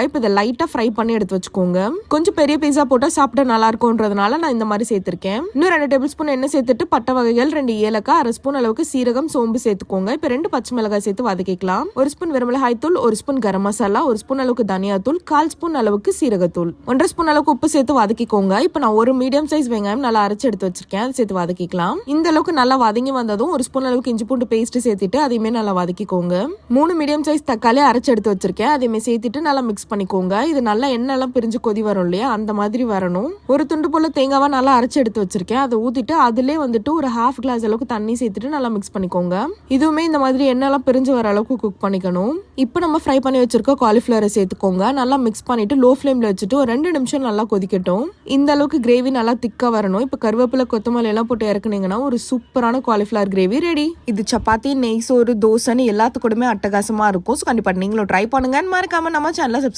இப்போ இதை லைட்டா ஃப்ரை பண்ணி எடுத்து வச்சுக்கோங்க. கொஞ்சம் பெரிய பீஸா போட்டா சாப்பிட நல்லா இருக்கும்ன்றதுனால நான் இந்த மாதிரி சேர்த்திருக்கேன். இன்னும் 2 டேபிள் ஸ்பூன் எண்ணெய் சேர்த்துட்டு பட்டை வகைகள், 2 ஏலக்காய், 1/2 ஸ்பூன் அளவுக்கு சீரகம், சோம்பு சேர்த்துக்கோங்க. இப்போ 2 பச்சை மிளகாய் சேர்த்து வதக்கிக்கலாம். 1 ஸ்பூன் வெறுமிளகாய் தூள், 1 ஸ்பூன் கரம் மசாலா, 1 ஸ்பூன் அளவுக்கு தனியா தூள், 1/4 ஸ்பூன் அளவுக்கு சீரகத்தூள், 1/2 ஸ்பூன் அளவுக்கு உப்பு சேர்த்து வதக்கிக்கோங்க. இப்போ நான் ஒரு மீடியம் சைஸ் வெங்காயம் நல்லா அரைச்சு எடுத்து வச்சிருக்கேன், அதை சேர்த்து வதக்கிக்கலாம். இந்த அளவுக்கு நல்லா வதங்கி வந்ததும் 1 ஸ்பூன் அளவுக்கு இஞ்சி பூண்டு பேஸ்ட் சேர்த்துட்டு அதையுமே நல்லா வதக்கிக்கோங்க. 3 மீடியம் சைஸ் தக்காளி அரைச்சு எடுத்து வச்சிருக்கேன், அதையுமே சேர்த்துட்டு நல்லா மிக்ஸ் பண்ணிக்கோங்க. இது நல்லா எண்ணெய் எல்லாம் பிரிஞ்சு கொதி வரும் இல்லையா, அந்த மாதிரி வரணும். ஒரு துண்டு போல தேங்காவா நல்லா அரைச்சு எடுத்து வச்சிருக்கேன், அதை ஊத்திட்டு அதுலயே வந்துட்டு ஒரு 1/2 கிளாஸ் அளவுக்கு தண்ணி சேர்த்துட்டு நல்லா மிக்ஸ் பண்ணிக்கோங்க. இதுவுமே இந்த மாதிரி எண்ணெய் எல்லாம் பிரிஞ்சு வர அளவுக்கு குக் பண்ணிக்கணும். இப்போ நம்ம ஃப்ரை பண்ணி வச்சிருக்க காலிஃபிளவரை சேர்த்துக்கோங்க. நல்லா மிக்ஸ் பண்ணிட்டு லோ ஃபிளேம்ல வச்சுட்டு ஒரு 2 நிமிஷம் நல்லா கொதிக்கட்டும். இந்த அளவுக்கு கிரேவி நல்லா திக்கா வரணும். இப்போ கருவேப்பிலை, கொத்தமல்லி எல்லாம் போட்டு இறக்குனீங்கன்னா ஒரு சூப்பரான காலிஃபிளவர் கிரேவி ரெடி. இது சப்பாத்தி, நெய் சோறு, தோசைன்னு எல்லாத்துக்கூடமே அட்டகாசமா இருக்கும். ஸோ கண்டிப்பா நீங்களும் ட்ரை பண்ணுங்க. மறக்காம நம்ம சேனலை